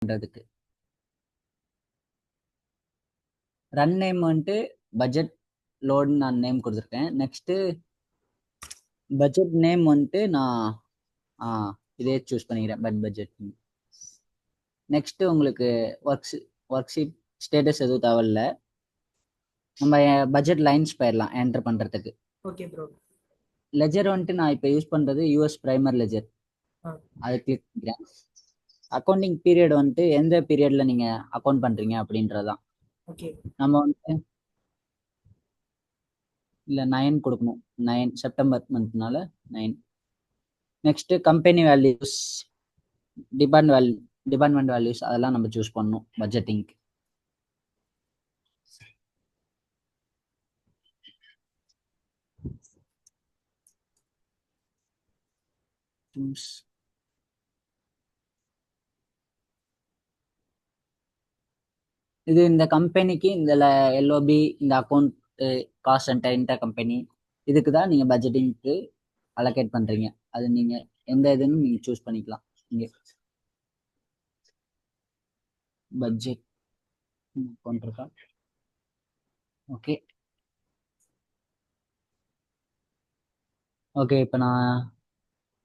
பண்றதுக்கு. Run name வந்துட்டு budget லோடுன்னு நான் நேம் கொடுத்துருக்கேன். நெக்ஸ்ட்டு பட்ஜெட் நேம் வந்துட்டு நான் இதே சூஸ் பண்ணிக்கிறேன், பட்ஜெட். நெக்ஸ்ட் உங்களுக்கு ஒர்க் ஷீட் ஸ்டேட்டஸ் எதுவும் தேவையில்ல. நம்ம பட்ஜெட் லைன்ஸ் போயிடலாம் என்டர் பண்றதுக்கு. Okay bro. லெஜர் வந்துட்டு நான் இப்போ யூஸ் பண்றது யூஎஸ் பிரைமர் லெஜர். அதை கிளிக் பண்ணிக்கிறேன். அக்கௌண்டிங் பீரியட் வந்துட்டு எந்த பீரியட்ல நீங்க அக்கௌண்ட் பண்றீங்க அப்படின்றதான். ஓகே. நம்ம வந்துட்டு இல்ல 9 கொடுக்கணும். 9 செப்டம்பர் மந்த்னால 9. Next company values, department values அதெல்லாம் நம்ம சூஸ் பண்ணணும் பட்ஜெட்டிங். இது இந்த கம்பெனிக்கு இந்த எல்ஓபி, இந்த account, cost and inter company, இதுக்கு தான் நீங்க பட்ஜெட்டிங்க்கு அலோகேட் பண்றீங்க. அது நீங்க எந்த இதுன்னு நீங்க சூஸ் பண்ணிக்கலாம். இங்க பட்ஜெட் அக்கௌண்ட் இருக்கா? Okay okay. இப்போ நான்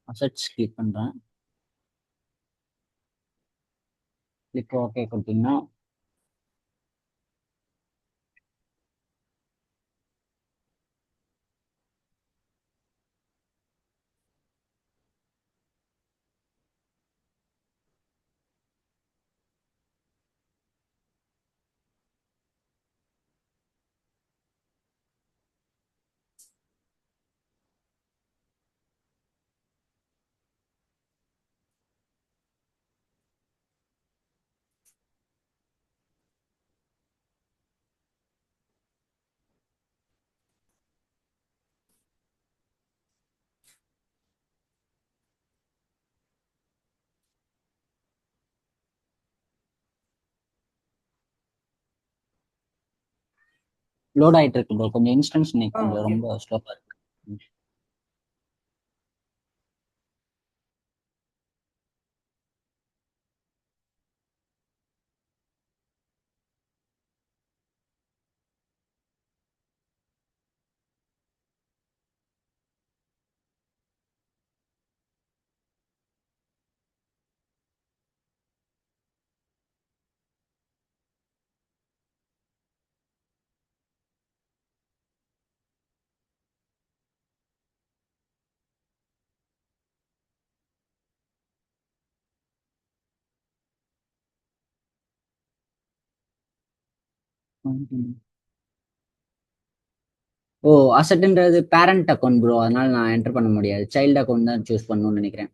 அசெட்ஸ் கிளிக் பண்றேன். கிளிக் ஓகே கொடுத்தீங்கன்னா லோட் ஆயிட்டு இருக்கு ப்ரோ. கொஞ்சம் இன்ஸ்டன்ஸ் கொஞ்சம் ரொம்ப ஸ்லோவா இருக்கு. ஓ, அசெட்ன்றது பேரண்ட் அக்கௌண்ட் ப்ரோ, அதனால நான் என்டர் பண்ண முடியாது. சைல்டு அக்கௌண்ட் தான் சூஸ் பண்ணணும்னு நினைக்கிறேன்.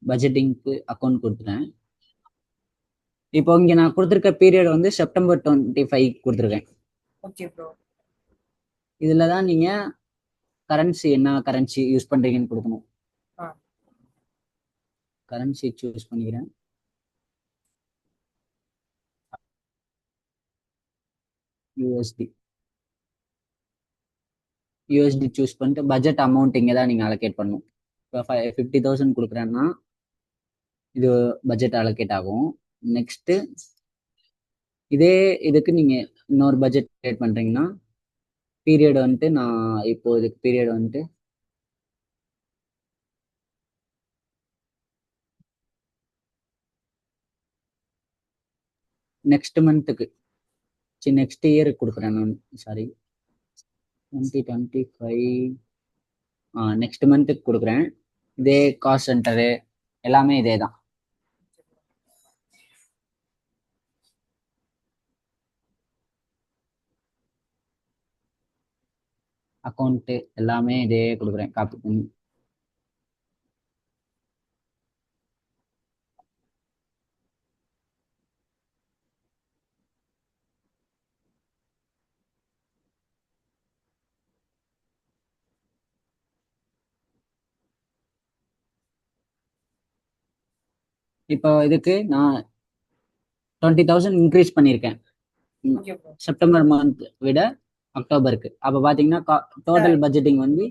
பட்ஜெட்டிங்க்கு அக்கௌண்ட் கொடுத்துட்டேன். இப்போ இங்க நான் கொடுத்துருக்க பீரியட் வந்து செப்டம்பர் 25 கொடுத்துருக்கேன். Okay bro. இதுல தான் நீங்க கரன்சி என்ன கரன்சி யூஸ் பண்றீங்கன்னு கொடுக்கணும். கரன்சி சூஸ் பண்ணிக்கிறேன். யூஎஸ்டி யூஎஸ்டி சூஸ் பண்ணிட்டு பட்ஜெட் அமௌண்ட் இங்கே தான் நீங்கள் அலோகேட் பண்ணணும். இப்போ 50,000 கொடுக்குறேன்னா இது பட்ஜெட் அலோகேட் ஆகும். நெக்ஸ்ட்டு இதே இதுக்கு நீங்கள் இன்னொரு பட்ஜெட் கிரியேட் பண்ணுறீங்கன்னா பீரியட் வந்துட்டு நான் இப்போ இதுக்கு பீரியட் வந்துட்டு நெக்ஸ்ட் மந்த்துக்கு நெக்ஸ்ட் இயருக்கு கொடுக்குறேன் நான். சாரி, 2025 நெக்ஸ்ட் மந்த்துக்கு கொடுக்குறேன். இதே காஸ்ட் சென்டரு எல்லாமே இதே தான். அக்கௌண்ட்டு எல்லாமே இதே கொடுக்குறேன் காப்பி பண்ணி. இப்போ இதுக்கு நான் 20,000 இன்க்ரீஸ் பண்ணியிருக்கேன். Okay bro. செப்டம்பர் மந்த் விட அக்டோபருக்கு. அப்போ பார்த்தீங்கன்னா டோட்டல் பட்ஜெட்டிங் வந்து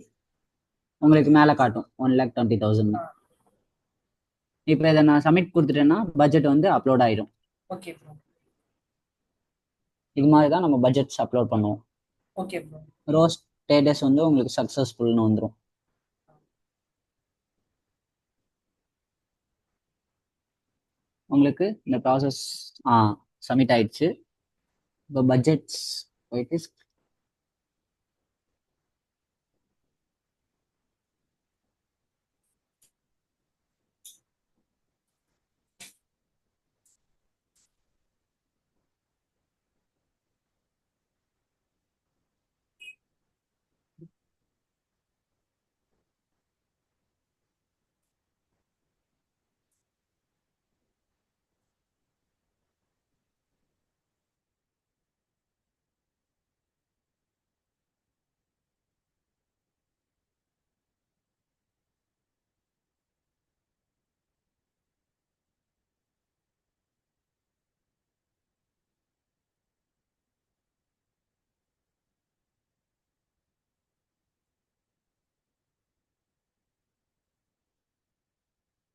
உங்களுக்கு மேலே காட்டும் 1,20,000. இப்போ இதை நான் சப்மிட் கொடுத்துட்டேன்னா பட்ஜெட் வந்து அப்லோட் ஆயிடும். Okay bro. இது மாதிரி தான் நம்ம பட்ஜெட்ஸ் அப்லோட் பண்ணுவோம். Okay bro. ரோஸ் ஸ்டேட்டஸ் வந்து உங்களுக்கு சக்ஸஸ்ஃபுல்னு வந்துடும். உங்களுக்கு இந்த ப்ராசஸ் சப்மிட் ஆயிடுச்சு. இப்போ பட்ஜெட்ஸ் போயிட்டு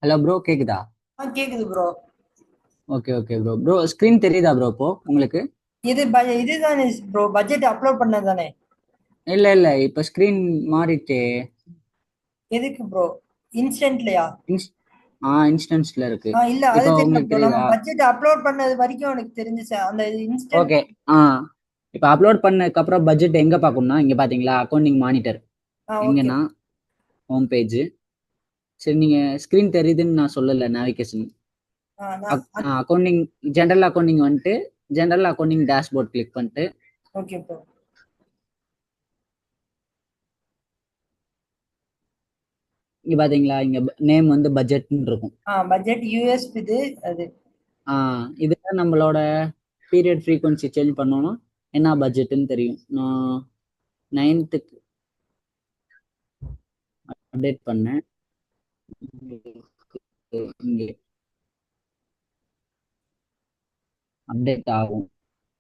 ஹலோ ப்ரோ, கேக்குதா? கேக்குது bro. Okay okay bro. Bro screen தெரியுதா ப்ரோ இப்போ உங்களுக்கு? இதுதானே ப்ரோ பட்ஜெட் அப்லோட் பண்ணது தானே? இல்லை இல்லை, இப்போ ஸ்க்ரீன் மாறிட்டு. எதுக்கு ப்ரோ? இன்ஸ்டன்ட்லயா? இன்ஸ் இன்ஸ்டன்ஸ்ல இருக்கு. இல்ல அது இப்போ தெரியல உங்களுக்கு ப்ரோ. நம்ம தெரியுதா? பட்ஜெட் அப்லோட் பண்ணது வரைக்கும் எனக்கு தெரிஞ்சுச்சு. அந்த இன்ஸ்டன்ட். ஓகே. ஆ இப்போ அப்லோட் பண்ணதுக்கு அப்புறம் பட்ஜெட் எங்க பார்க்கணும்னா, இங்க பாத்தீங்களா அக்கௌண்டிங் மானிட்டர். ஓகே. எங்கன்னா ஹோம் பேஜ். சரி, நீங்க ஸ்க்ரீன் தெரியுதுன்னு நான் சொல்லல, நேவிகேஷன். நான் அக்கௌண்டிங், ஜென்ரல் அக்கௌண்டிங் வந்துட்டு ஜென்ரல் அக்கௌண்டிங் டேஷ்போர்ட் கிளிக் பண்ணிட்டு ஓகே ப்ரோ. இங்க பாத்தீங்களா, இங்க நேம் வந்து பட்ஜெட்னு இருக்கும். பட்ஜெட் யூஎஸ் இது அது. இதுதான் நம்மளோட பீரியட் ஃப்ரீக்வன்சி சேஞ்ச் பண்ணோம்னா என்ன பட்ஜெட்னு தெரியும். நான் 9th அப்டேட் பண்ணேன். இங்கே அப்டேட் ஆகும்.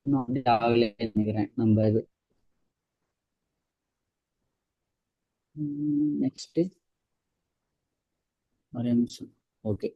இன்னும் அப்டேட் ஆகலை நினைக்கிறேன் நம்ம இது. நெக்ஸ்ட் ஒரே நிமிஷம். ஓகே.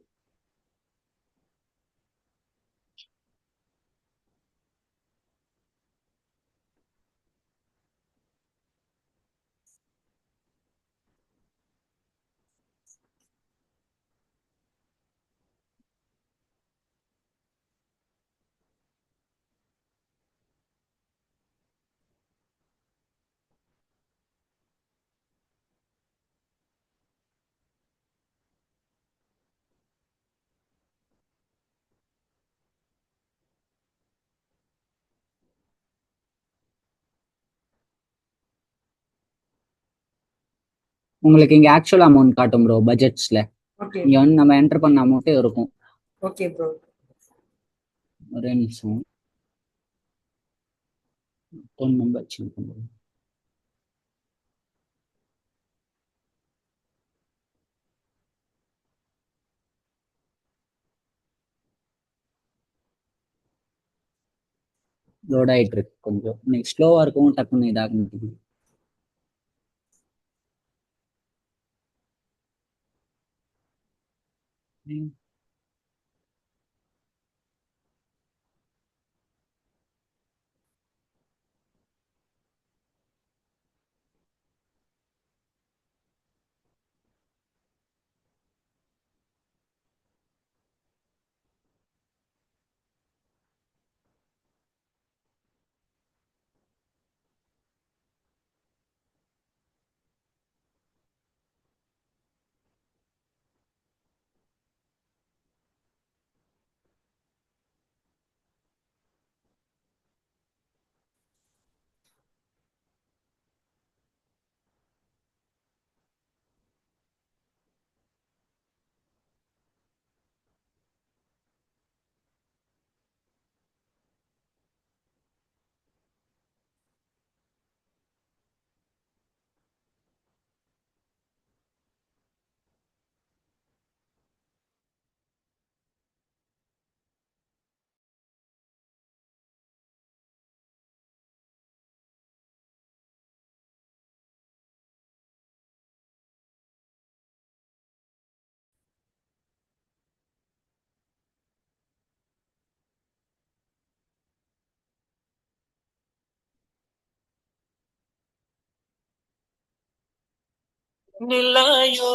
உங்களுக்கு இங்க ஆக்சுவல் அமௌண்ட் காட்டும் ப்ரோ பட்ஜெட்ஸ்ல. ஓகே. இங்க வந்து நம்ம என்டர் பண்ண அமௌண்ட்டே இருக்கும். Okay bro. ஒரே நிமிஷம். அக்கௌண்ட் நம்பர் சேஞ்ச் பண்ணுறோம். லோட் ஆயிட்டு இருக்கு. கொஞ்சம் இன்னைக்கு ஸ்லோவா இருக்கும், டக்குன்னு இதாக மாட்டேங்குது. நில்லாயோ.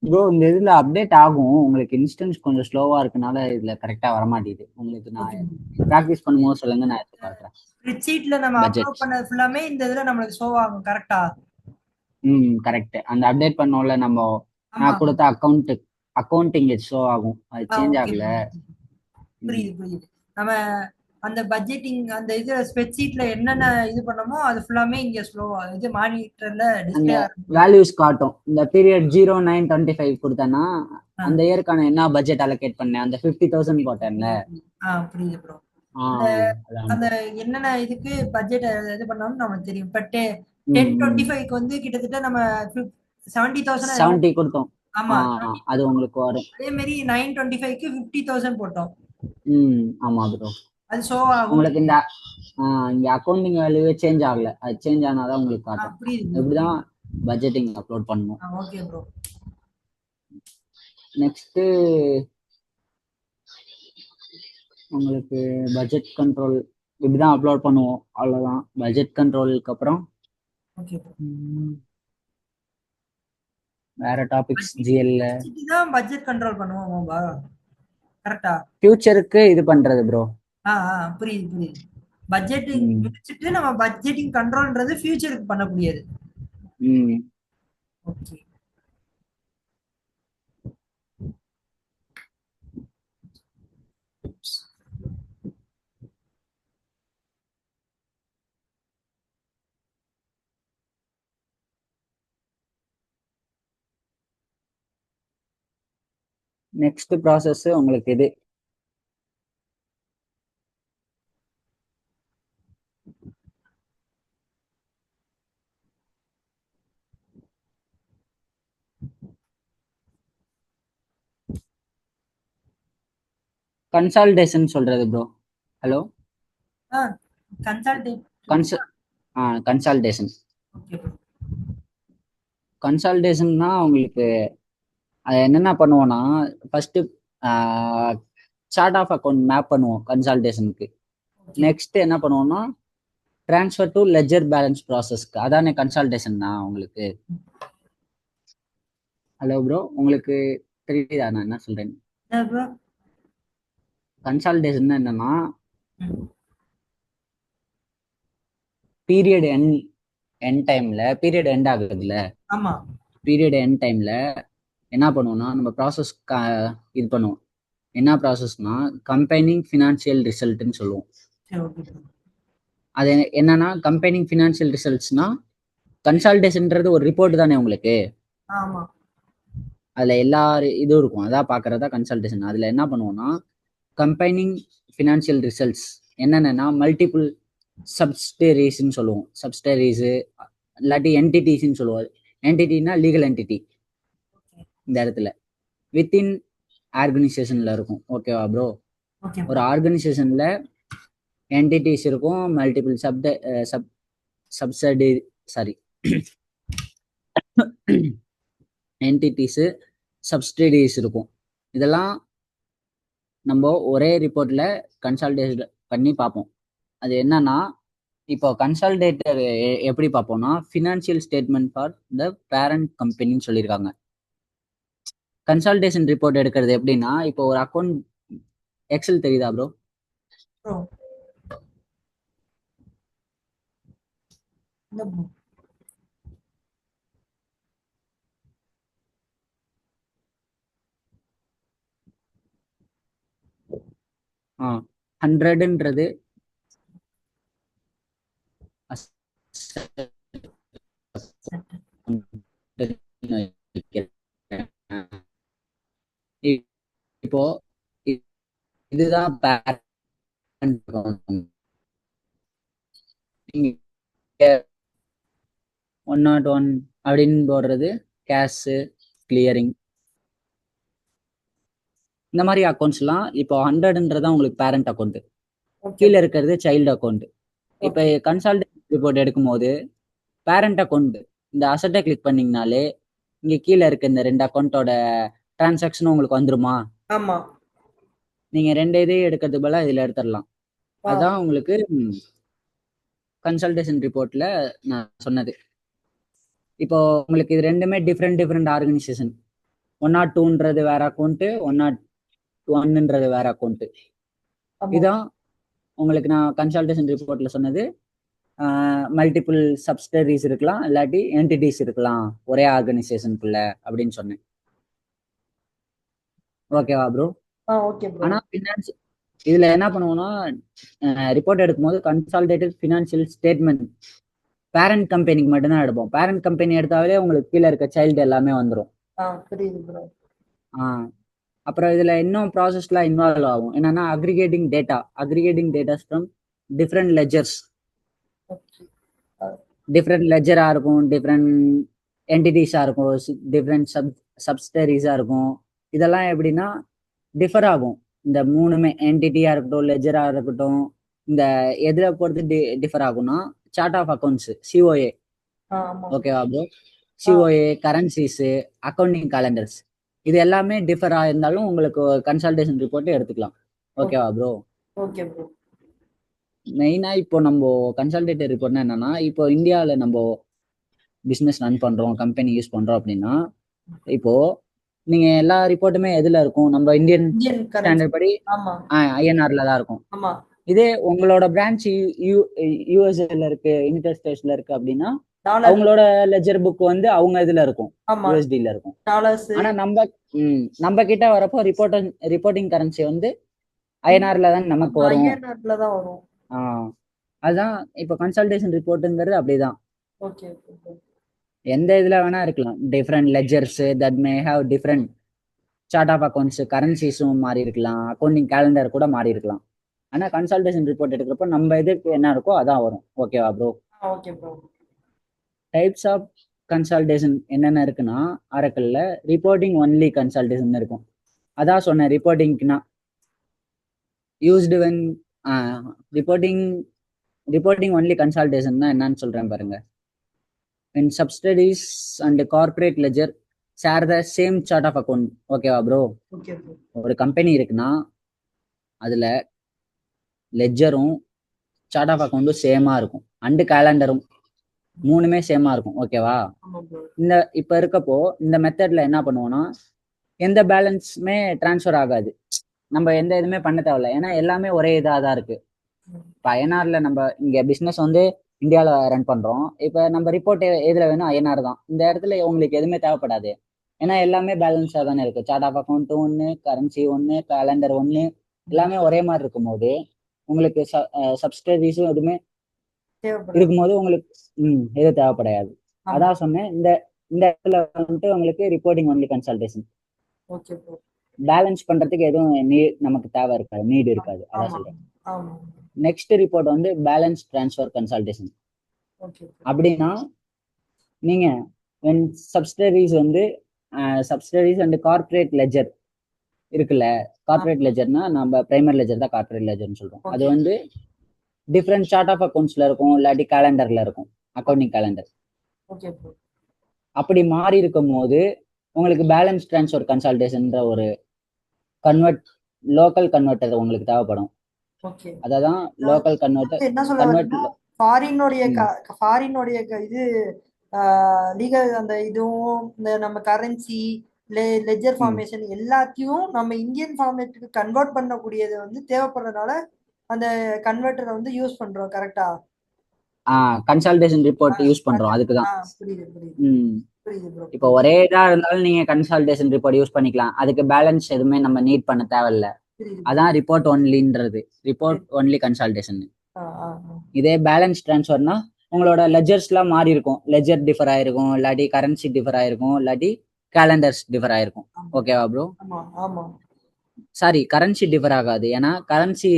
ப்ரோ இந்த இதுல அப்டேட் ஆகும், உங்களுக்கு இன்ஸ்டன்ஸ் கொஞ்சம் ஸ்லோவா இருக்கனால இதுல கரெக்டா வர மாட்டேங்குது. உங்களுக்கு நான் ப்ராக்டிஸ் பண்ணும்போது சொல்லுங்க, நான் எடுத்து காட்டுறேன். ஸ்ப்ரெட்ஷீட்ல நம்ம பட்ஜெட். அப்லோட் பண்ணது ஃபுல்லாமே இந்த இதுல நம்மளுக்கு ஷோ ஆகும் கரெக்டா? கரெக்ட். அந்த அப்டேட் பண்ணோம்ல நம்ம, ஆமா. நான் கொடுத்த அக்கௌண்டிங் ஷோ ஆகும், அது சேஞ்ச் ஓகே ஆகல. புரியுது புரியுது. நம்ம அந்த பட்ஜெட்டிங் அந்த இது ஸ்ப்ரெட்ஷீட்ல என்னென்ன இது பண்ணோமோ அது ஃபுல்லாமே இங்க ஸ்லோவா இது மானிட்டர்ல அங்க டிஸ்ப்ளே ஆகும். வேல்யூஸ் காட்டும். இந்த பீரியட் 09/25 கொடுத்தேன்னா அந்த இயருக்கான என்ன பட்ஜெட் அலோகேட் பண்ணேன், அந்த 50,000 போட்டேன்ல. புரியுது ப்ரோ. அந்த அதான் அந்த bro. என்னென்ன இதுக்கு பட்ஜெட் இது பண்ணோம்னு நமக்கு தெரியும். பட் 1025க்கு வந்து கிட்டத்தட்ட நம்ம 70,000 என்னமோ. 70 கொடுத்தோம். ஆமா. அது உங்களுக்கு வரும். அதே மாதிரி 925க்கு 50,000 போட்டோம். ஆமா ப்ரோ. அது ஷோ ஆகும். உங்களுக்கு இந்த இங்க அக்கௌண்டிங் வேல்யூவே சேஞ்ச் ஆகல, அது சேஞ்ச் ஆனாதான் உங்களுக்கு காட்டும். புரியுது. இப்படிதான் பட்ஜெட்டிங் அப்லோட் பண்ணணும். Okay bro. நெக்ஸ்ட் உங்களுக்கு பட்ஜெட் கண்ட்ரோல் இப்படிதான் அப்லோட் பண்ணுவோம், அவ்வளவுதான். பட்ஜெட் கண்ட்ரோலுக்கு அப்புறம் ஓகே ப்ரோ. வேற டாபிக்ஸ் ஜிஎல்ல தான் பட்ஜெட் கண்ட்ரோல் பண்ணுவோம் கரெக்டா? ஃபியூச்சருக்கு இது பண்றது ப்ரோ. புரியுது புரியுது. பட்ஜெட்டிங் முடிச்சிட்டு நம்ம பட்ஜெட்டிங் கண்ட்ரோல்ன்றது ஃபியூச்சருக்கு பண்ணக்கூடியது. ஓகே. நெக்ஸ்ட் ப்ராசஸ் உங்களுக்கு இது கன்சால்டேஷன் சொல்றது ப்ரோ. ஹலோ. கன்சால்டேஷன். கன்சால்டேஷன்னா உங்களுக்கு அது என்னென்ன பண்ணுவோம்னா, first chart of account map பண்ணுவோம் கன்சால்டேஷனுக்கு. நெக்ஸ்ட் என்ன பண்ணுவோம்னா ட்ரான்ஸ்ஃபர் டு லெஜர் பேலன்ஸ் ப்ராசஸ்க்கு. அதானே கன்சால்டேஷன் தான் உங்களுக்கு. ஹலோ ப்ரோ, உங்களுக்கு தெரியுதா நான் என்ன சொல்றேன்? கன்சால்டேஷன் என்னன்னா பீரியட் எண்ட் டைம்ல, பீரியட் எண்ட் ஆகுதுல்ல, ஆமா, பீரியட் எண்ட் டைம்ல என்ன பண்ணுவோம்னா நம்ம ப்ராசஸ் இது பண்ணுவோம். என்ன ப்ராசஸ்னா கம்பைனிங் ஃபினான்ஷியல் ரிசல்ட்னு சொல்லுவோம். அது என்னன்னா கம்பைனிங் ஃபினான்ஷியல் ரிசல்ட்ஸ்னா கன்சால்டேஷன்ன்றது ஒரு ரிப்போர்ட் தானே உங்களுக்கு. ஆமா, அதுல எல்லா இதுவும் இருக்கும், அதான் பாக்குறதா கன்சல்டேஷன். அதுல என்ன பண்ணுவோம்னா கம்பைனிங் ஃபினான்ஷியல் ரிசல்ட்ஸ் என்னென்னா மல்டிபிள் சப்ஸ்டரிஸ்ன்னு சொல்லுவோம். சப்ஸ்டரிஸ் இல்லாட்டி என்டிட்டிஸ்ன்னு சொல்லுவோம். என்டிட்டினா லீகல் என்டிட்டி. இந்த இடத்துல வித்தின் ஆர்கனைசேஷன்ல இருக்கும். ஓகேவா ப்ரோ? ஒரு ஆர்கனைசேஷன்ல என்டிட்டிஸ் இருக்கும், மல்டிபிள் சப்சடி சாரி என்டிட்டிஸ் சப்சிடரிஸ் இருக்கும். இதெல்லாம் நம்ம ஒரே ரிப்போர்ட்ல கன்சால்டேட் பண்ணி பார்ப்போம். அது என்னன்னா இப்போ கன்சால்டேட்டர் எப்படி பார்ப்போம்னா financial statement for the parent கம்பெனின்னு சொல்லியிருக்காங்க. கன்சால்டேஷன் ரிப்போர்ட் எடுக்கிறது எப்படின்னா, இப்போ ஒரு அக்கௌண்ட் எக்ஸல் தெரியுதா ப்ரோ? ஆ 100ன்றது இப்போ இதுதான் நீங்க 101 அப்படின்னு போடுறது கேஷ் கிளியரிங். இந்த மாதிரி அக்கௌண்ட்ஸ்லாம் இப்போ 100ன்றதான் உங்களுக்கு பேரண்ட் அக்கௌண்ட், கீழே இருக்கிறது சைல்டு அக்கௌண்ட். இப்போ கன்சால்டேஷன் ரிப்போர்ட் எடுக்கும்போது பேரண்ட் அக்கௌண்ட் இந்த அசட்டை கிளிக் பண்ணீங்கனாலே இங்க கீழே இருக்க இந்த 2 அக்கௌண்ட்டோட டிரான்சாக்ஷனும் உங்களுக்கு வந்துருமா? ஆமா. நீங்க 2 இதையும் எடுக்கிறது போல இதுல எடுத்துடலாம். அதான் உங்களுக்கு கன்சல்டேஷன் ரிப்போர்ட்ல நான் சொன்னது. இப்போ உங்களுக்கு இது ரெண்டுமே டிஃப்ரெண்ட் ஆர்கனைசேஷன். 102ன்றது வேற அக்கௌண்ட், 101ன்றது வேற அக்கௌண்ட். இதான் உங்களுக்கு நான் கன்சல்டேஷன் ரிப்போர்ட்ல சொன்னது. மல்டிபிள் சப்சிடரிஸ் இருக்கலாம், இல்லாட்டி என்டிட்டிஸ் இருக்கலாம் ஒரே ஆர்கனைசேஷனுக்குள்ள அப்படின்னு சொன்னேன். ஓகேவா ப்ரோ? ஆனா ஃபினான்ஸ் இதுல என்ன பண்ணுவோம்னா, ரிப்போர்ட் எடுக்கும்போது கன்சாலிடேட்டட் ஃபினான்ஷியல் ஸ்டேட்மெண்ட் பேரண்ட் கம்பெனிக்கு மட்டும்தான் எடுப்போம். பேரண்ட் கம்பெனி எடுத்தாலே உங்களுக்கு கீழே இருக்க சைல்டு எல்லாமே வந்துடும். அப்புறம் இதுல இன்னும் ப்ராசஸ்லாம் இன்வால்வ் ஆகும். என்னன்னா aggregating datas from different ledgers. Different லெஜரா இருக்கும், டிஃப்ரெண்ட் என்டிட்டிஸா இருக்கும், டிஃப்ரெண்ட் சப்சிடரிஸா இருக்கும். இதெல்லாம் எப்படின்னா டிஃபர் ஆகும். இந்த மூணுமே என்டிட்டியா இருக்கட்டும், லெஜரா இருக்கட்டும், இந்த எதுல பொறுத்து டிஃபர் ஆகும்னா சார்ட் ஆஃப் அக்கௌண்ட்ஸ், சிஓஏ. ஓகேவா bro? COA, currencies, accounting calendars, இது எல்லாமே டிஃபர் ஆயிருந்தாலும் உங்களுக்கு கன்சல்டேஷன் ரிப்போர்ட் எடுத்துக்கலாம். ஓகேவா ப்ரோ? Okay bro. மெயினா இப்போ நம்ம கன்சல்டேட்டிவ் ரிப்போர்ட்னா என்னன்னா, இப்போ இந்தியாவில் நம்ம பிஸ்னஸ் ரன் பண்றோம், கம்பெனி யூஸ் பண்றோம் அப்படின்னா, இப்போ நீங்க எல்லா ரிப்போர்ட்டுமே எதுல இருக்கும்? நம்ம இந்தியன் ஸ்டாண்டர்ட் படி ஐஎன்ஆர்ல தான் இருக்கும். இதே உங்களோட பிரான்ச் யூஎஸ்ஏல இருக்கு, யுனைடெட் ஸ்டேட்ஸ்ல இருக்கு அப்படின்னா அவங்களோட லெஜர் புக் வந்து அவங்க இதுல இருக்கும், யூஎஸ்டில இருக்கும். ஆனா நம்ம கிட்ட வரப்போ ரிப்போர்ட்டிங் கரன்சி வந்து ஐஎன்ஆர்ல தான் நமக்கு வரும். அதுதான் இப்போ கன்சல்டேஷன் ரிப்போர்ட்டுங்கிறது அப்படிதான். எந்த இதுல வேணா இருக்கலாம். Different ledgers that may have different chart of accounts, கரன்சிஸும் மாறி இருக்கலாம், அக்கௌண்டிங் கேலண்டர் கூட மாறி இருக்கலாம். ஆனா கன்சல்டேஷன் ரிப்போர்ட் எடுக்கிறப்போ நம்ம எதுக்கு என்ன இருக்கோ அதான் வரும். ஓகேவா ப்ரோ? டைப்ஸ் ஆஃப் கன்சல்டேஷன் என்னென்ன இருக்குன்னா, ஆரக்கிள்ல ரிப்போர்ட்டிங் ஒன்லி கன்சல்டேஷன் இருக்கும். அதான் சொன்னேன், ரிப்போர்ட்டிங்னா used when reporting only consultation தான் என்னன்னு சொல்றேன் பாருங்க. when subsidiaries and corporate ledger share the same chart of account. ஓகேவா ப்ரோ? ஒரு கம்பெனி இருக்குன்னா அதுல லெஜரும் சார்ட் ஆஃப் அக்கௌண்ட்டும் சேமா இருக்கும், அண்டு கேலண்டரும் மூணுமே சேமா இருக்கும். ஓகேவா? இந்த இப்ப இருக்கப்போ இந்த மெத்தட்ல என்ன பண்ணுவோம்னா, எந்த பேலன்ஸுமே டிரான்ஸ்ஃபர் ஆகாது, நம்ம எந்த இதுவுமே பண்ண தேவையில்ல, ஏன்னா எல்லாமே ஒரே இதாக தான் இருக்கு. இப்போ ஐஎன்ஆர்ல நம்ம இங்க பிசினஸ் வந்து இந்தியாவில் ரன் பண்றோம். இப்போ நம்ம ரிப்போர்ட் எதுல வேணும்? ஐஎன்ஆர் தான். இந்த இடத்துல உங்களுக்கு எதுவுமே தேவைப்படாது, ஏன்னா எல்லாமே பேலன்ஸாக தானே இருக்கு. சார்ட் ஆஃப் அக்கௌண்ட் ஒன்று, கரன்சி ஒன்று, கேலண்டர் ஒன்று, எல்லாமே ஒரே மாதிரி இருக்கும்போது உங்களுக்கு சப்சிடரிஸும் எதுவுமே இருக்கும்போது உங்களுக்கு எது தேவைப்படாது. அதான் சொன்னேன், இந்த இடத்துல வந்துட்டு உங்களுக்கு ரிப்போர்ட்டிங் ஒன்லி கன்சல்டேஷன். பேலன்ஸ் பண்றதுக்கு எதுவும் நமக்கு தேவை இருக்காது, நீட் இருக்காது. அதான் சொல்றேன். நெக்ஸ்ட் ரிப்போர்ட் வந்து பேலன்ஸ் டிரான்ஸ்ஃபர் கன்சல்டேஷன். அப்படின்னா நீங்க சப்சிடரிஸ் வந்து சப்சிடரிஸ் அண்ட் கார்பரேட் லெஜர் இருக்குல்ல, கார்பரேட் லெஜர்னா நம்ம பிரைமரி லெஜர் தான் கார்பரேட் லெஜர்னு சொல்றோம். அது வந்து டிஃப்ரெண்ட் சார்ட் ஆஃப் அக்கௌண்ட்ஸ்ல இருக்கும், இல்லாட்டி கேலண்டர்ல இருக்கும், அக்கௌண்டிங் கேலண்டர். அப்படி மாறி இருக்கும் போது உங்களுக்கு பேலன்ஸ் டிரான்ஸ்ஃபர் கன்சல்டேஷன்ற ஒரு லோக்கல் கன்வெர்ட்டர் உங்களுக்கு தேவைப்படும். அதான் லோக்கல் கன்வெர்ட்டர். ஃபாரினோடைய இது லீகல் அந்த இதுவும் இந்த நம்ம கரன்சி லெஜர் ஃபார்மேஷன் எல்லாத்தையும் நம்ம இந்தியன் ஃபார்மேட்டுக்கு கன்வெர்ட் பண்ணக்கூடியது வந்து தேவைப்படுறதுனால அந்த கன்வெர்ட்டரை வந்து யூஸ் பண்றோம். கரெக்டா? கன்சல்டேஷன் ரிப்போர்ட் யூஸ் பண்றோம், அதுக்குதான். இப்போ ஒரே இதா இருந்தாலும் நீங்க கன்சல்டேஷன் ரிப்போர்ட் யூஸ் பண்ணிக்கலாம், அதுக்கு பேலன்ஸ் எதுவுமே நம்ம நீட் பண்ண தேவையில்ல. அதான் ரிப்போர்ட் ஒன்லின்றது, ரிப்போர்ட் ஒன்லி கன்சல்டேஷன். இதே பேலன்ஸ் டிரான்ஸ்ஃபர்னா உங்களோட லெஜர்ஸ்லாம் மாறி இருக்கும், லெஜர் டிஃபர் ஆயிருக்கும், இல்லாட்டி கரன்சி டிஃபர் ஆயிருக்கும், இல்லாட்டி கேலண்டர்ஸ் டிஃபர் ஆயிருக்கும். ஓகேவா ப்ரோ? சாரி, கரன்சி டிஃபர் ஆகாது, ஏன்னா கரன்சி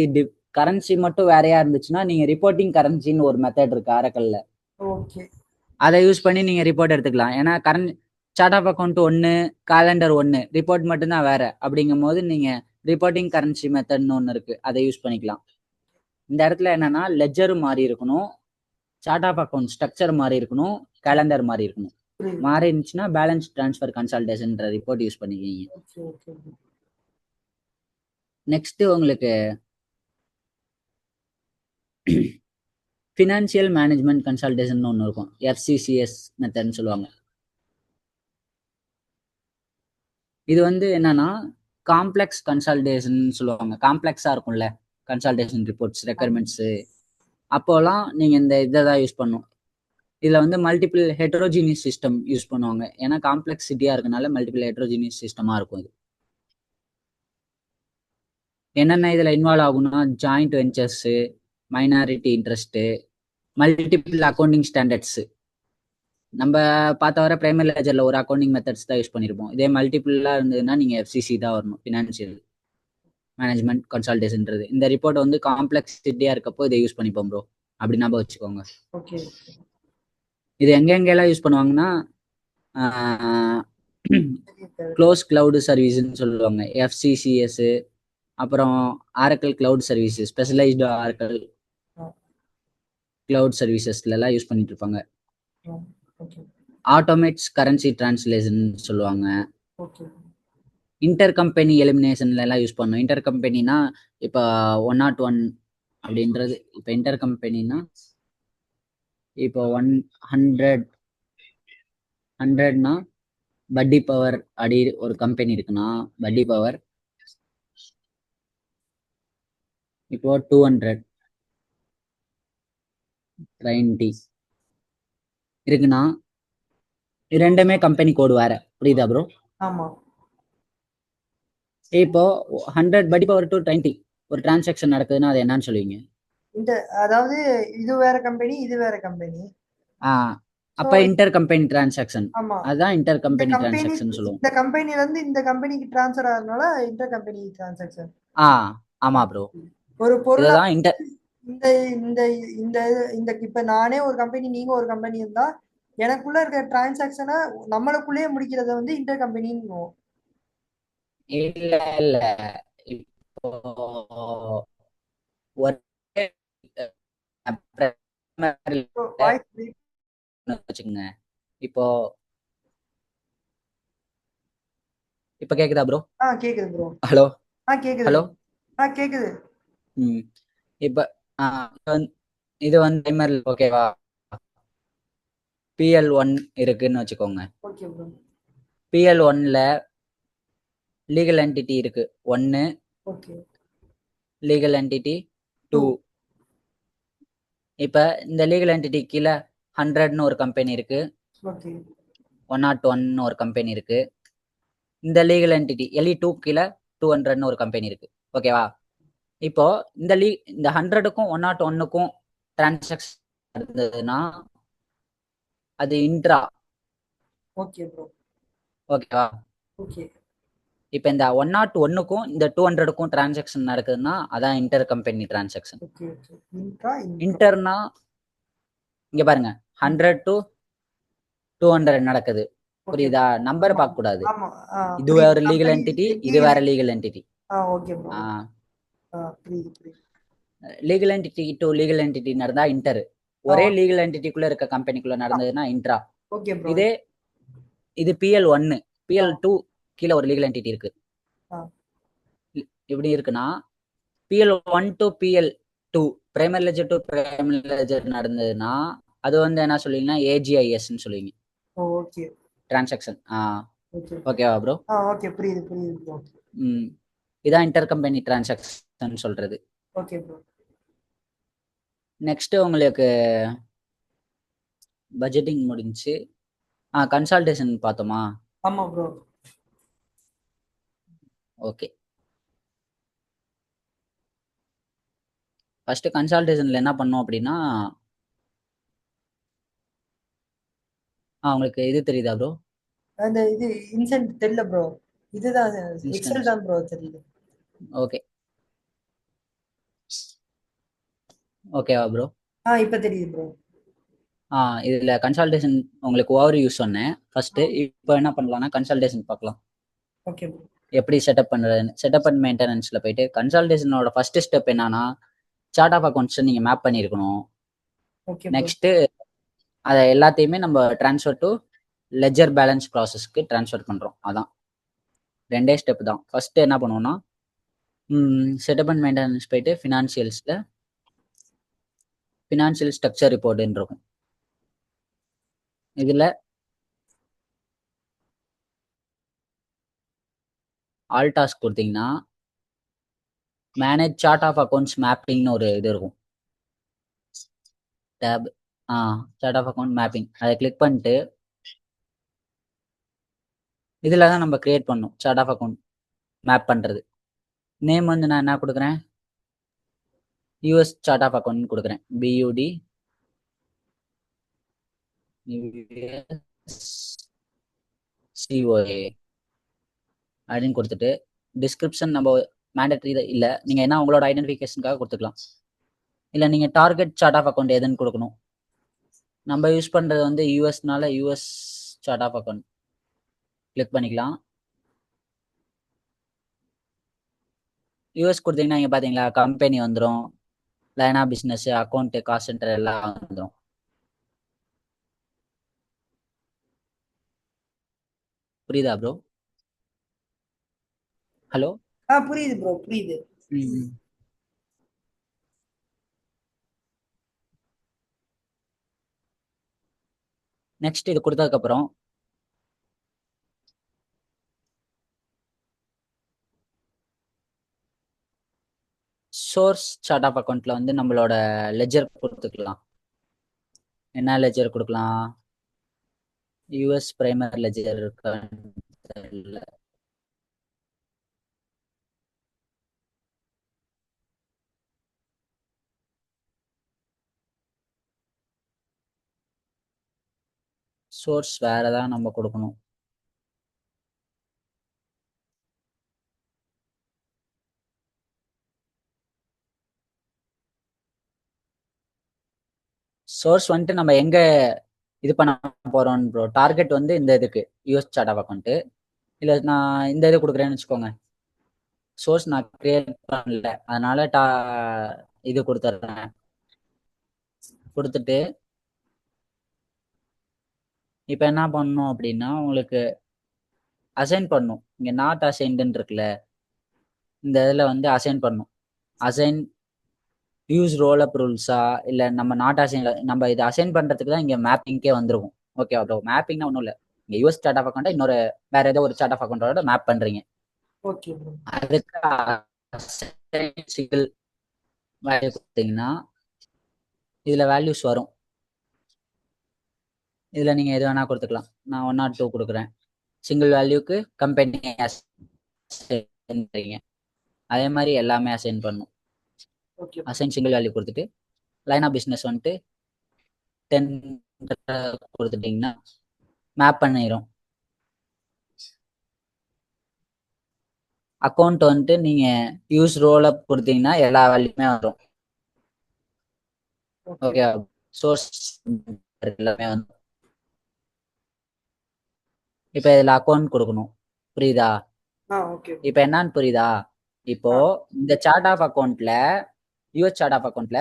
கரன்சி மட்டும் வேறையா இருந்துச்சுன்னா நீங்க ரிப்போர்ட்டிங் கரன்சின்னு ஒரு மெத்தட் இருக்கு ஆரக்கல்ல. ஓகே அதை யூஸ் பண்ணி நீங்க ரிப்போர்ட் எடுத்துக்கலாம். ஏன்னா சார்ட் ஆஃப் அக்கௌண்ட் ஒன்று, காலண்டர் ஒன்று, ரிப்போர்ட் மட்டும்தான் வேற. அப்படிங்கும் போது நீங்க ரிப்போர்ட்டிங் கரன்சி மெத்தட்னு ஒன்று இருக்கு, அதை யூஸ் பண்ணிக்கலாம். இந்த இடத்துல என்னன்னா லெஜரும் மாறி இருக்கணும், சார்ட் ஆஃப் அக்கௌண்ட் ஸ்ட்ரக்சர் மாறி இருக்கணும், கேலண்டர் மாறி இருக்கணும். புரியுது. மாறி இருந்துச்சுன்னா பேலன்ஸ் ட்ரான்ஸ்ஃபர் கன்சல்டேஷன்ற ரிப்போர்ட் யூஸ் பண்ணிக்கிங்க. ஓகே ஓகே நெக்ஸ்ட் உங்களுக்கு ஃபினான்சியல் மேனேஜ்மெண்ட் கன்சல்டேஷன் ஒன்று இருக்கும், எஃப்சிசிஎஸ் மெத்தட்னு சொல்லுவாங்க. இது வந்து என்னன்னா காம்ப்ளெக்ஸ் கன்சல்டேஷன் சொல்லுவாங்க. காம்ப்ளெக்ஸா இருக்கும்ல கன்சல்டேஷன் ரிப்போர்ட்ஸ் ரெக்குயர்மெண்ட்ஸ், அப்போலாம் நீங்க இந்த இதை தான் யூஸ் பண்ணும். இதுல வந்து மல்டிபிள் ஹெட்ரோஜினியஸ் சிஸ்டம் யூஸ் பண்ணுவாங்க. ஏன்னா காம்ப்ளெக்சிட்டியா இருக்கனால மல்டிபிள் ஹெட்ரோஜினியஸ் சிஸ்டமா இருக்கும் இது. என்னென்ன இதுல இன்வால்வ் ஆகும்னா joint ventures, minority interest, multiple accounting standards. நம்ம பார்த்த வர பிரைமரி லெஜர்ல ஒரு அக்கௌண்டிங் மெத்தட்ஸ் தான் யூஸ் பண்ணிருப்போம். இதே மல்டிபிளா இருந்ததுன்னா நீங்க எஃப்சிசி தான் வரணும், ஃபினான்சியல் மேனேஜ்மெண்ட் கன்சல்டேஷன்ன்றது. இந்த ரிப்போர்ட் வந்து காம்ப்ளெக்சிட்டியா இருக்கப்போ இதை யூஸ் பண்ணிப்போம் ப்ரோ, அப்படி ஞாபகம் வச்சுக்கோங்க. ஓகே இது எங்கெங்கெல்லாம் யூஸ் பண்ணுவாங்கன்னா க்ளோஸ் கிளவுட் சர்வீஸ்ன்னு சொல்லுவாங்க, எஃப்சிசிஎஸ். அப்புறம் Oracle cloud service, specialised Oracle cloud சர்வீசஸ்ல எல்லாம் யூஸ் பண்ணிட்டு இருப்பாங்க. ஆட்டோமேட்ஸ் கரன்சி டிரான்ஸ்லேஷன் சொல்லுவாங்க. இன்டர் கம்பெனி எலிமினேஷன்ல எல்லாம் யூஸ் பண்ணும். இன்டர் கம்பெனினா இப்போ 101 அப்படின்றது, இப்போ இன்டர் கம்பெனினா இப்போ 100னா பட்டி பவர் அப்படி ஒரு கம்பெனி இருக்குன்னா பட்டி பவர் இப்போ 200 90 இருக்குன்னா ரெண்டுமே கம்பெனி கோடு வேற, புரியுதா ப்ரோ? ஆமா. இப்போ 100 பட்டி பவர் டு 20 ஒரு டிரான்சாக்ஷன் நடக்குதுன்னா அது என்னன்னு சொல்லுவீங்க? அதாவது இது வேற கம்பெனி, இது வேற கம்பெனி. அப்ப இன்டர் கம்பெனி டிரான்சாக்ஷன், ஆமா, அதான் இன்டர் கம்பெனி கம்பெனி டிரான்சாக்ஷன் சொல்லுவோம். இந்த கம்பெனில இருந்து இந்த கம்பெனிக்கு ட்ரான்ஸ்ஃபர் ஆகிறதுனால இன்டர் கம்பெனி டிரான்சாக்ஷன். ஆமா ப்ரோ. ஒரு பொருள் இதுதான் இன்டர் இந்த இந்த இந்த இந்த இப்ப நானே ஒரு கம்பெனி, நீங்க ஒரு கம்பெனி இருந்தா எனக்குள்ள இருக்க டிரான்சாக்ஷனை நம்மளுக்குள்ளேயே முடிக்கிறத வந்து இன்டர் கம்பெனின்னு. இல்ல இல்ல, இப்போ வச்சுக்கோங்க. இப்போ இப்ப கேக்குதா ப்ரோ? கேக்குது ப்ரோ. ஹலோ கேக்குது. ஹலோ கேக்குது. இப்ப இது வந்து டைமர், ஓகேவா? PL1 இருக்குன்னு வச்சுக்கோங்க. Okay bro. PL1ல லீகல் என்டிட்டி இருக்கு 1, ஓகே, லீகல் என்டிட்டி 2. இப்ப இந்த லீகல் என்டிட்டி கீழே 100ன்னு ஒரு கம்பெனி இருக்கு, ஓகே, 101ன்னு ஒரு கம்பெனி இருக்கு. இந்த லீகல் என்டிட்டி LE2 கீழே 200ன்னு ஒரு கம்பெனி இருக்கு, ஓகேவா? இப்போ இந்த 100க்கும் 101க்கும் டிரான்சாக்ஷன் இருந்ததுன்னா அது இன்ட்ரா. Okay bro. ஓகேவா? ஓகே. இப்போ இந்த 101க்கும் இந்த 200க்கும் டிரான்சாக்ஷன் நடக்குதுன்னா அதான் inter company transaction. Okay okay. இன்டர்னா இங்க பாருங்க, 100 to 200 நடக்குது, புரியுதா? நம்பர் பார்க்க கூடாது. இது வேற லீகல் என்டிட்டி, இது வேற லீகல் என்டிட்டி. Okay bro. புரியுது. Legal entity to legal entity நடந்தா இன்டர், ஒரே லீகல் என்டிட்டிக்குள்ள இருக்க கம்பெனிக்குள்ள நடந்ததுன்னா இன்ட்ரா. Okay bro. இது PL1, PL2 கீழே ஒரு லீகல் என்டிட்டி இருக்கு. எப்படி இருக்குன்னா PL1 to PL2 primary ledger to primary ledger நடந்ததுன்னா அது வந்து என்ன சொல்லுவீங்கன்னா AGISன்னு சொல்லுவீங்க. ஓகே. டிரான்சாக்ஷன். ஓகேவா ப்ரோ? ஓகே, புரியுது ப்ரோ. இதான் இன்டர் கம்பெனி டிரான்சாக்ஷன் சொல்றது. Okay bro. நெக்ஸ்ட் உங்களுக்கு பட்ஜெட்டிங் முடிஞ்சு கன்சல்டேஷன் பார்த்தோமா? ஆமா ப்ரோ. ஓகே, ஃபர்ஸ்ட் கன்சல்டேஷன்ல என்ன பண்ணோம் அப்படின்னா உங்களுக்கு இது தெரியுதா ப்ரோ? அந்த இது இன்சென்ட் தெரியல ப்ரோ. இதுதான் எக்ஸல் தான் ப்ரோ தெரியுது. ஓகே, ஓகேவா ப்ரோ? இப்ப தெரியுது ப்ரோ. இதுல கன்சல்டேஷன் உங்களுக்கு ஓவர் யூஸ் சொன்னேன் ஃபர்ஸ்ட். இப்போ என்ன பண்ணலாம்னா கன்சல்டேஷன் பார்க்கலாம். Okay bro. எப்படி செட்டப் பண்றதுன்னு. செட்டப் அண்ட் மெயின்டெனன்ஸ்ல போயிட்டு கன்சல்டேஷனோட ஃபர்ஸ்ட் ஸ்டெப் என்னன்னா சார்ட் ஆஃப் அக்கௌண்ட்ஸ் நீங்க மேப் பண்ணியிருக்கணும். Okay bro. நெக்ஸ்ட் அதை எல்லாத்தையுமே நம்ம ட்ரான்ஸ்ஃபர் டு லெஜர் பேலன்ஸ் ப்ராசஸ்க்கு ட்ரான்ஸ்ஃபர் பண்றோம். அதான் 2 ஸ்டெப் தான். ஃபர்ஸ்ட் என்ன பண்ணுவோம்னா செட்டப் அண்ட் மெயின்டெனன்ஸ் போயிட்டு ஃபினான்ஷியல் ஸ்ட்ரக்சர் ரிப்போர்ட்னு இருக்கும். இதுல ஆல் டாஸ்க் கொடுத்தீங்கன்னா மேனேஜ் சார்ட் ஆஃப் அக்கௌண்ட்ஸ் மேப்பிங்னு ஒரு இது இருக்கும் tab. Chart of account mapping அதை கிளிக் பண்ணிட்டு இதில் தான் நம்ம கிரியேட் பண்ணணும் சார்ட் ஆஃப் அக்கௌண்ட் மேப் பண்ணுறது. நேம் வந்து நான் என்ன கொடுக்குறேன், யூஎஸ் சார்ட் ஆஃப் அக்கௌண்ட் கொடுக்குறேன். பியூடி சிஓஏ அப்படின்னு கொடுத்துட்டு டிஸ்கிரிப்ஷன் நம்ம மேண்டட்ரி இல்லை, நீங்கள் என்ன உங்களோட ஐடென்டிஃபிகேஷனுக்காக கொடுத்துக்கலாம். இல்லை நீங்கள் டார்கெட் சார்ட் ஆஃப் அக்கௌண்ட் எதுன்னு கொடுக்கணும். நம்ம யூஸ் பண்ணுறது வந்து யூஎஸ்னால US chart of account click பண்ணிக்கலாம். யூஎஸ் கொடுத்தீங்கன்னா இங்கே பார்த்தீங்களா கம்பெனி வந்துடும், line of business, account, cost centre எல்லாம் வந்துடும். புரியுதா ப்ரோ? ஹலோ. புரியுது ப்ரோ, புரியுது. நெக்ஸ்ட் இது கொடுத்ததுக்கப்புறம் சோர்ஸ் சார்ட் ஆஃப் அக்கௌண்ட்ல வந்து நம்மளோட லெஜர் கொடுத்துக்கலாம். என்ன லெஜர் கொடுக்கலாம், யூஎஸ் பிரைமரி லெஜர் இருக்கான்னு தெரியல. சோர்ஸ் வேற ஏதாவது நம்ம கொடுக்கணும். சோர்ஸ் வந்துட்டு நம்ம எங்க இது பண்ண போறோம் ப்ரோ, டார்கெட் வந்து இந்த இதுக்கு யூஎஸ் சார்ட் ஆஃப் அக்கௌண்ட். இல்லை நான் இந்த இது கொடுக்குறேன்னு வச்சுக்கோங்க, சோர்ஸ் நான் கிரியேட் பண்ணல அதனால இது கொடுத்துட்றேன். கொடுத்துட்டு இப்போ என்ன பண்ணணும் அப்படின்னா உங்களுக்கு அசைன் பண்ணும். இங்கே நாட் அசைன்டுன்னு இருக்குல்ல, இந்த இதில் வந்து அசைன் பண்ணும். அசைன் யூஸ் ரோல் அப் ரூல்ஸா இல்லை நம்ம நாட் அசைன், நம்ம இதை அசைன் பண்ணுறதுக்கு தான் இங்கே மேப்பிங்கே வந்துருக்கும். ஓகே ப்ரோ, மேப்பிங்னா ஒன்றும் இல்லை, இங்கே யூஎஸ் சார்ட் ஆஃப் அக்கௌண்ட்டை இன்னொரு வேற ஏதோ ஒரு சார்ட் ஆஃப் அக்கௌண்ட்டோட மேப் பண்ணுறீங்க. Okay bro. அதுக்கு சிங்கிள் வேல்யூ கொடுத்தீங்கன்னா இதில் வேல்யூஸ் வரும். இதில் நீங்கள் எது வேணால் கொடுத்துக்கலாம். நான் 102 கொடுக்குறேன். சிங்கிள் வேல்யூக்கு கம்பெனி அசைன். அதே மாதிரி எல்லாமே அசைன் பண்ணும். அசைன் சிங்கிள் வேல்யூ கொடுத்துட்டு லைன் ஆஃப் பிஸ்னஸ் வந்துட்டு 10 கொடுத்துட்டிங்கன்னா மேப் பண்ணிடும். அக்கௌண்ட் வந்துட்டு நீங்கள் யூஸ் ரோல் அப் கொடுத்தீங்கன்னா எல்லா வேல்யூமே வரும். ஓகே, சோர்ஸ் எல்லாமே வந்து இப்போ இதில் அக்கௌண்ட் கொடுக்கணும். புரியுதா? இப்போ என்னன்னு புரியுதா? இப்போ இந்த சார்ட் ஆஃப் அக்கௌண்ட்ல யூஎஸ் சார்ட் ஆஃப் அக்கௌண்ட்ல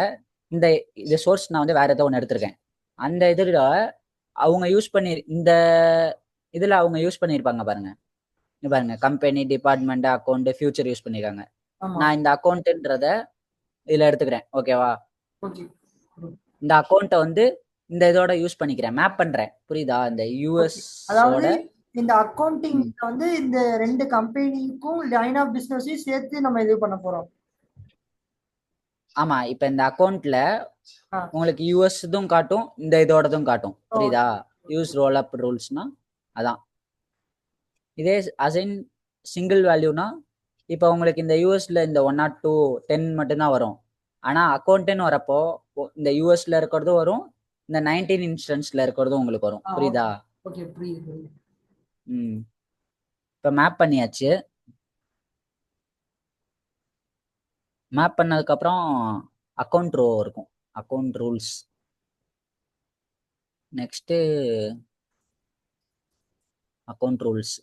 இந்த இது சோர்ஸ் நான் வந்து வேற ஏதோ ஒன்று எடுத்திருக்கேன். அந்த இதில் அவங்க யூஸ் பண்ணி இந்த இதில் அவங்க யூஸ் பண்ணியிருப்பாங்க பாருங்க. பாருங்க, company, department, account, future use பண்ணிருக்காங்க. நான் இந்த அக்கௌண்ட்ன்றத இதுல எடுத்துக்கிறேன். ஓகேவா? இந்த அக்கௌண்ட்டை வந்து இந்த இதோட யூஸ் பண்ணிக்கிறேன், மேப் பண்றேன். புரியுதா? இந்த யூஎஸ் இந்த அக்கவுண்டிங் வந்து இந்த ரெண்டு கம்பெனிக்கும் லைன் ஆஃப் பிசினஸையும் சேர்த்து நம்ம இது பண்ண போறோம். ஆமா, இப்ப இந்த அக்கௌண்ட்ல உங்களுக்கு யூஎஸ் இதுவும் காட்டும், இந்த இதோடதும் காட்டும். புரியுதா? யூஸ் ரோல் அப் ரூல்ஸ்னா அதான். இதே அசைன் சிங்கிள் வேல்யூனா இப்போ உங்களுக்கு இந்த யூஎஸ்ல இந்த 102 10 மட்டும்தான் வரும். ஆனா அக்கௌண்ட்னு வரப்போ இந்த யூஎஸ்ல இருக்கிறதும் வரும், இந்த 19 இன்ஸ்டன்ஸ்ல இருக்கிறதும் உங்களுக்கு வரும். புரியுதா? இப்போ மேப் பண்ணியாச்சு. மேப் பண்ணதுக்கு அப்புறம் அக்கௌண்ட் ரோ இருக்கும். Account rules. Next account rules.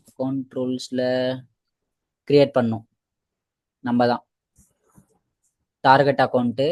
Account ரூல்ஸ்ல கிரியேட் பண்ணும் நம்ம தான். டார்கெட் அக்கௌண்ட்டு,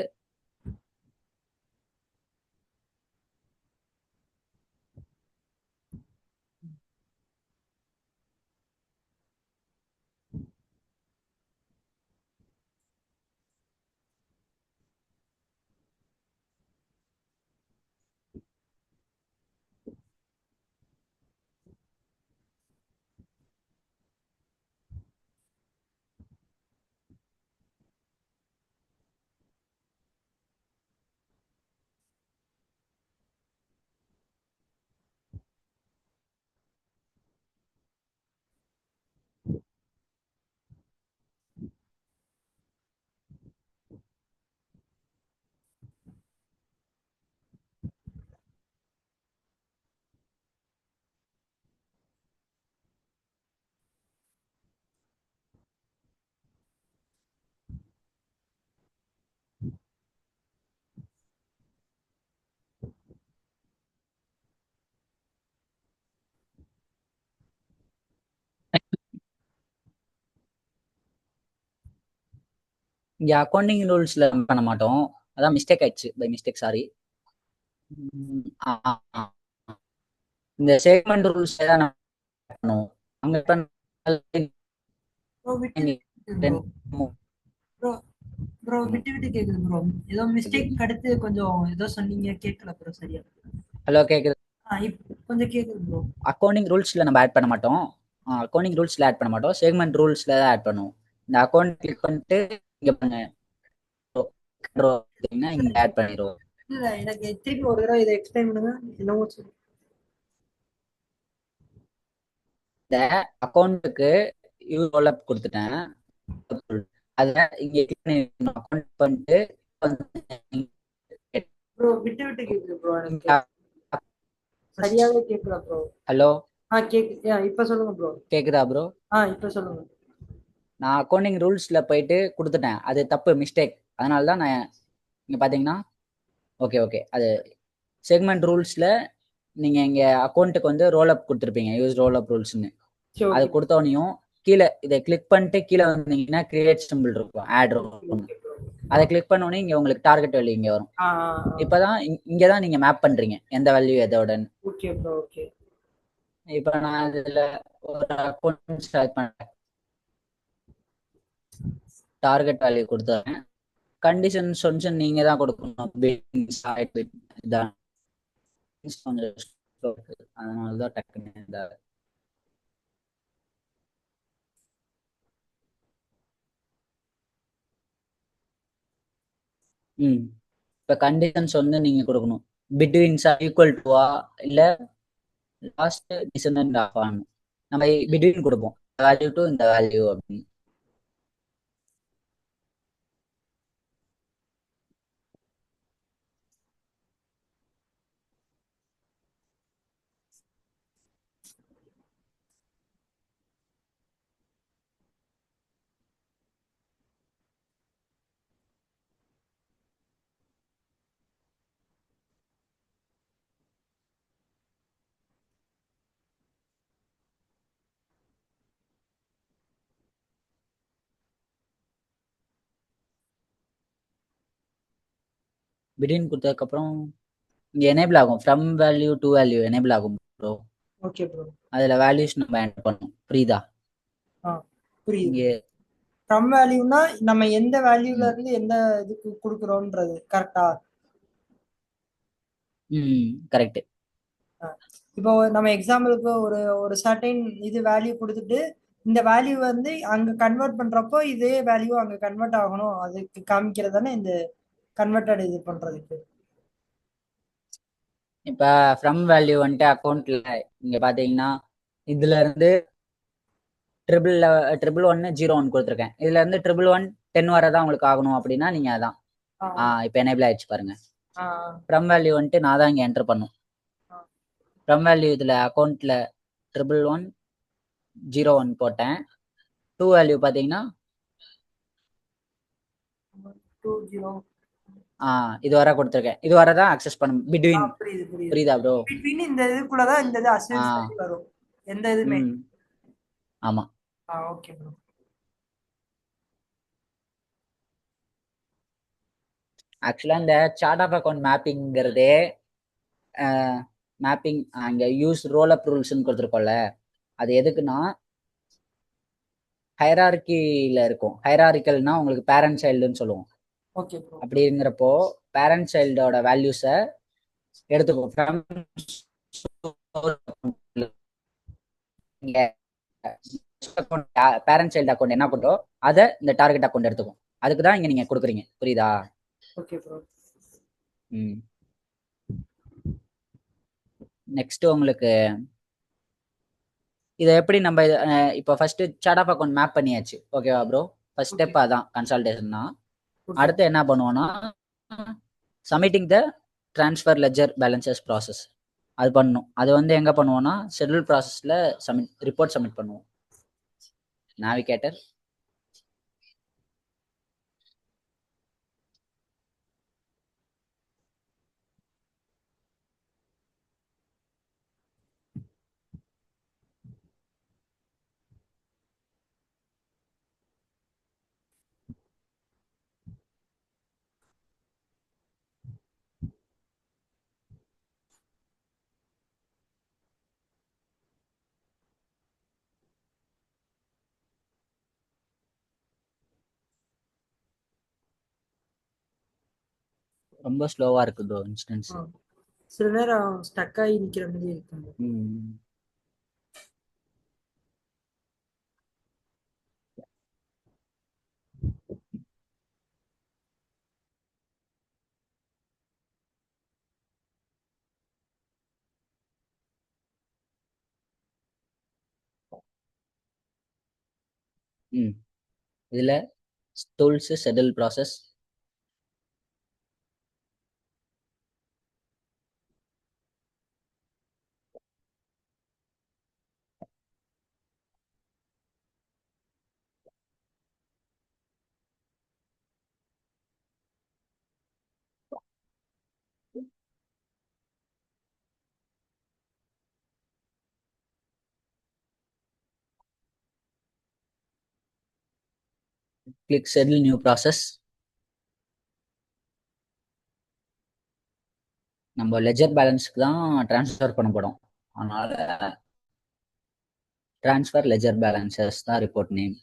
இங்க அக்கௌண்டிங் ரூல்ஸ்ல பண்ண மாட்டோம். அதான் மிஸ்டேக் ஆயிடுச்சு, பை மிஸ்டேக், சாரி. இந்த செக்மெண்ட் ரூல்ஸ் தான் பண்ணுவோம். அங்க ப்ரோ விட்டு ப்ரோ ப்ரோ ப்ரோ விட்டு விட்டு கேக்குது ப்ரோ. ஏதோ மிஸ்டேக் அடுத்து கொஞ்சம் ஏதோ சொன்னீங்க, கேட்கல ப்ரோ சரியா. ஹலோ, கேக்குது? கொஞ்சம் கேக்குது ப்ரோ. அக்கௌண்டிங் ரூல்ஸ்ல நம்ம ஆட் பண்ண மாட்டோம். அக்கௌண்டிங் ரூல்ஸ்ல ஆட் பண்ண மாட்டோம், செக்மெண்ட் ரூல்ஸ்ல தான் ஆட் பண்ணுவோம். இந்த அக்கௌண்ட் கிளிக் பண்ணிட்டு இங்க பண்ணுங்க, இங்க ஆட் பண்ணிடுவோம். இல்ல எனக்கு திருப்பி ஒரு தடவை இதை எக்ஸ்பிளைன் பண்ணுங்க. என்னவோ சொல்லு. இந்த அக்கௌண்ட்டுக்கு ரோல்-அப் கொடுத்துட்டேன். அத இங்க அக்கௌண்ட் பண்ணிட்டு ப்ரோ விட்டு விட்டு கேக்குது ப்ரோ, எனக்கு சரியாவே கேட்கல ப்ரோ. ஹலோ, கேக்குது. இப்ப சொல்லுங்க ப்ரோ. கேக்குதா ப்ரோ? இப்ப சொல்லுங்க. நான் அக்கௌண்டிங் ரூல்ஸ்ல போயிட்டு கொடுத்துட்டேன், அது தப்பு, மிஸ்டேக். அதனால தான் நான் இங்க பாத்தீங்கன்னா, ஓகே ஓகே, அது செக்மெண்ட் ரூல்ஸ்ல நீங்க இங்க அக்கௌண்ட்டுக்கு வந்து ரோல்-அப் கொடுத்துருப்பீங்க, யூஸ் ரோல்-அப் ரூல்ஸ்னு. அது கொடுத்தோனையும் கீழே இதை கிளிக் பண்ணிட்டு கீழே வந்தீங்கன்னா கிரியேட் சிம்பிள் இருக்கும், ஆட் இருக்கும். அதை கிளிக் பண்ணோடனே இங்க உங்களுக்கு டார்கெட் வேல்யூ இங்க வரும். இப்பதான் இங்கதான் நீங்க மேப் பண்றீங்க எந்த வேல்யூ எதோட. Okay bro, okay. இப்ப நான் இதுல ஒரு அக்கௌண்ட் ஸ்டார்ட் பண்றேன், டார்கெட் வேல்யூ கொடுத்துறேன். கண்டிஷன்ஸ் கொஞ்சம் நீங்க தான் கொடுக்கணும், அதனாலதான் டக்குன்னு இப்ப கண்டிஷன்ஸ் வந்து நீங்க கொடுக்கணும். பிட்வீன்ஸ் ஈக்குவல் டுவா இல்ல லாஸ்ட் டிசனன்ட் ஆஃப் ஆகணும். நம்ம பிட்வீன் கொடுப்போம், வேல்யூ டு இந்த வேல்யூ அப்படின்னு. பிட்வீன் கொடுத்ததுக்கு அப்புறம் இங்க எனேபிள் ஆகும், from value to value enable ஆகும் ப்ரோ. Okay bro. அதுல வேல்யூஸ் நம்ம என்டர் பண்ணணும், புரியுதா? புரியுது. ஃப்ரம் வேல்யூனா நம்ம எந்த வேல்யூல இருந்து எந்த இதுக்கு கொடுக்குறோம்ன்றது கரெக்டா? கரெக்ட். இப்போ நம்ம எக்ஸாம்பிளுக்கு ஒரு ஒரு சர்டைன் இது வேல்யூ கொடுத்துட்டு இந்த வேல்யூ வந்து அங்க கன்வெர்ட் பண்றப்போ இதே வேல்யூ அங்க கன்வெர்ட் ஆகணும், அதுக்கு காமிக்கிறது தானே இந்த கன்வெர்டட் இது பண்றதுக்கு. இப்ப ஃப்ரம் வேல்யூ வந்துட்டு அக்கௌண்ட்ல இங்க பாத்தீங்கன்னா இதுல இருந்து ட்ரிபிள் 1 0 1 கொடுத்துருக்கேன். இதுல இருந்து ட்ரிபிள் 1 10 வரதான் உங்களுக்கு ஆகணும் அப்படின்னா நீங்க அதான் இப்ப எனேபிள் ஆயிடுச்சு பாருங்க. ஃப்ரம் வேல்யூ வந்துட்டு நான் தான் இங்க என்டர் பண்ணும். ஃப்ரம் வேல்யூ இதுல அக்கௌண்ட்ல ட்ரிபிள் 1 0 1 போட்டேன். டூ வேல்யூ பாத்தீங்கன்னா 20. இது வர கொடுத்துருக்கேன். இது வர தான் அக்சஸ் பண்ண பிட்வீன். புரியுது புரியுது. புரியுதா ப்ரோ? பிட்வீன் இந்த இதுக்குள்ளதான் இந்த இது ஆ அசைன்ஸ் பண்ணி வரும் எந்த இதுமே. ம் ஆமா. Okay bro. ஆக்சுவலா இந்த சார்ட் ஆஃப் அக்கௌண்ட் மேப்பிங்கிறதே மேப்பிங் அங்க யூஸ் ரோல் அப் ரூல்ஸ்னு கொடுத்துருக்கோம்ல, அது எதுக்குன்னா ஹைரார்கில இருக்கும். ஹைரார்கிக்கல்னா உங்களுக்கு பேரண்ட் சைல்டுன்னு சொல்லுவோம். Okay bro. அப்படிங்கிறப்போ பேரண்ட் சைல்டோட வேல்யூஸை எடுத்துக்கோ. நீங்க பேரண்ட் சைல்டு அக்கௌண்ட் என்ன பண்ணுறோ அதை இந்த டார்கெட் அக்கௌண்ட் எடுத்துக்கும். அதுக்கு தான் இங்க நீங்க கொடுக்குறீங்க. புரியுதா? Okay bro. ம். நெக்ஸ்ட் உங்களுக்கு இதை எப்படி நம்ம இப்போ first chart of account map பண்ணியாச்சு. ஓகேவா ப்ரோ? ஃபர்ஸ்ட் ஸ்டெப் அதான் கன்சல்டேஷன் தான். அடுத்து என்ன பண்ணுவோம்னா submitting the transfer ledger balances process அது பண்ணணும். அது வந்து எங்க பண்ணுவோம்னா ஷெட்யூல் ப்ராசஸ்ல ரிப்போர்ட் சப்மிட் பண்ணுவோம். நாவிகேட்டர் ரொம்ப ஸ்லோவா இருக்கு ப்ரோ இன்ஸ்டன்ஸ். சில நேரம் ஸ்டக் ஆகி நிக்கிற மாதிரி இருக்கு. இதுல tools schedule process click schedule new process. நம்ம லெஜர் பேலன்ஸ்க்கு தான் ட்ரான்ஸ்ஃபர் பண்ண போறோம். அதனால ட்ரான்ஸ்ஃபர் லெஜர் பேலன்சஸ் தான் ரிப்போர்ட் நேம்.